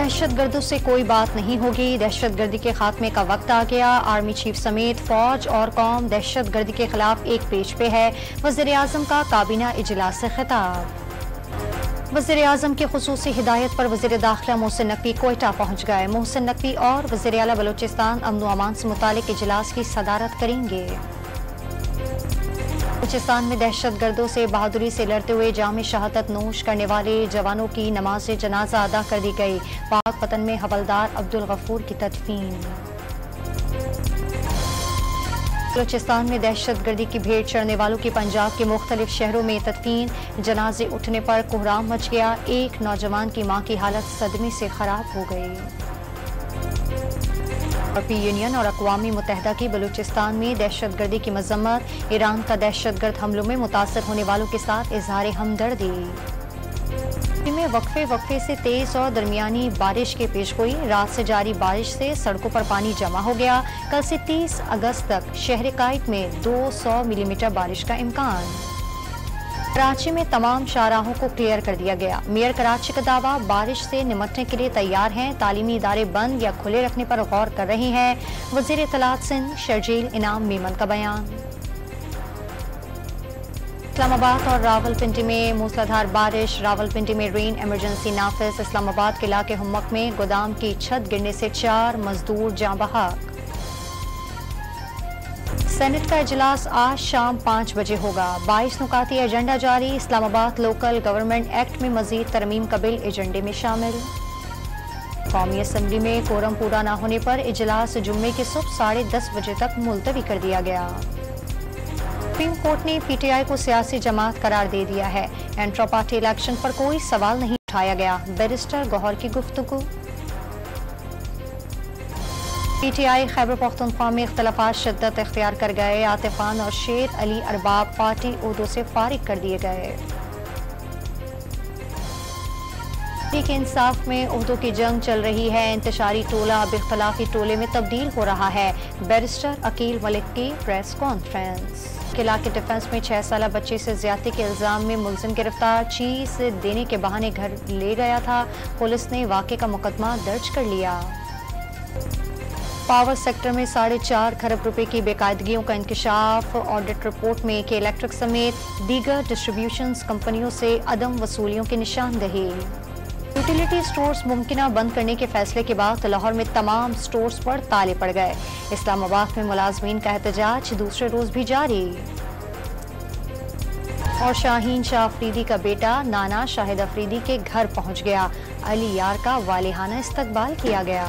दहशतगर्दों से कोई बात नहीं होगी, दहशतगर्दी के खात्मे का वक्त आ गया। आर्मी चीफ समेत फौज और कौम दहशतगर्दी के खिलाफ एक पेज पे है। वज़ीर आज़म का काबीना इजलास से खिताब। वज़ीर आज़म की खुसूसी हिदायत पर वज़ीर दाखिला मोहसिन नकवी कोयटा पहुंच गए। मोहसिन नकवी और वज़ीर आला बलूचिस्तान अमन व अमान से मुतालिक इजलास की सदारत करेंगे। बलूचिस्तान में दहशतगर्दों से बहादुरी से लड़ते हुए जाम शहादत नोश करने वाले जवानों की नमाज जनाजा अदा कर दी गई। पाक पतन में हवलदार अब्दुल गफूर की तदफीन। बलूचिस्तान में दहशतगर्दी की भेंट चढ़ने वालों की पंजाब के मुख्तलिफ शहरों में तदफीन। जनाजे उठने पर कोहराम मच गया। एक नौजवान की मां की हालत सदमे से खराब हो गई। यूरोपीय यूनियन और अक़वामी मुत्तहिदा की बलूचिस्तान में दहशतगर्दी की मजम्मत। ईरान का दहशतगर्द हमलों में मुतासर होने वालों के साथ इजहार हमदर्दी। में वक्फे से तेज और दरमियानी बारिश की पेशगोई। रात से जारी बारिश से सड़कों पर पानी जमा हो गया। कल से 30 अगस्त तक शहर काइट में 200 मिलीमीटर बारिश का इम्कान। कराची में तमाम शाहराहों को क्लियर कर दिया गया। मेयर कराची का दावा, बारिश से निमटने के लिए तैयार हैं। तालीमी इदारे बंद या खुले रखने पर गौर कर रहे हैं। वज़ीर इत्तलात सिंध शर्जील इनाम मीमन का बयान। इस्लामाबाद और रावलपिंडी में मूसलाधार बारिश। रावलपिंडी में रेन इमरजेंसी नाफिज। इस्लामाबाद के इलाके हुम्मक में गोदाम की छत गिरने से 4 मजदूर जाँ बहक। सेनेट का इजलास आज शाम 5 बजे होगा। 22 नुकाती एजेंडा जारी। इस्लामाबाद लोकल गवर्नमेंट एक्ट में मजीद तरमीम का बिल एजेंडे में शामिल। कौमी असम्बली में कोरम पूरा न होने पर इजलास जुम्मे की सुबह 10:30 बजे तक मुलतवी कर दिया गया। सुप्रीम कोर्ट ने PTI को सियासी जमात करार दे दिया है। इंट्रा पार्टी इलेक्शन पर कोई सवाल नहीं उठाया गया। बैरिस्टर गौहर की गुफ्तगू। PTI खैबर पख्तूनख्वा में इख्तलाफात शिद्दत इख्तियार कर गए। आतिफ खान और शेर अली अरबाब पार्टी उहदों से फारिग कर दिए गए। तहरीक इंसाफ में उहदों की जंग चल रही है। इंतशारी टोला अब इख्तलाफी टोले में तब्दील हो रहा है। बैरिस्टर अकील मलिक की प्रेस कॉन्फ्रेंस। किला के डिफेंस में 6 साला बच्चे से ज्यादती के इल्जाम में मुलजिम गिरफ्तार। चीज देने के बहाने घर ले गया था। पुलिस ने वाक़े का मुकदमा दर्ज कर लिया। पावर सेक्टर में 4.5 खरब रुपए की बेकायदगियों का इंकशाफ। ऑडिट रिपोर्ट में के इलेक्ट्रिक समेत दीगर डिस्ट्रीब्यूशन कंपनियों से अदम वसूलियों की निशानदही। यूटिलिटी स्टोर्स मुमकिन बंद करने के फैसले के बाद लाहौर में तमाम स्टोर्स पर ताले पड़ गए। इस्लामाबाद में मुलाजमीन का एहतजाज दूसरे रोज भी जारी। और शाहीन शाह अफरीदी का बेटा नाना शाहिद अफरीदी के घर पहुंच गया। अली यार का वालिहाना इस्तकबाल किया गया।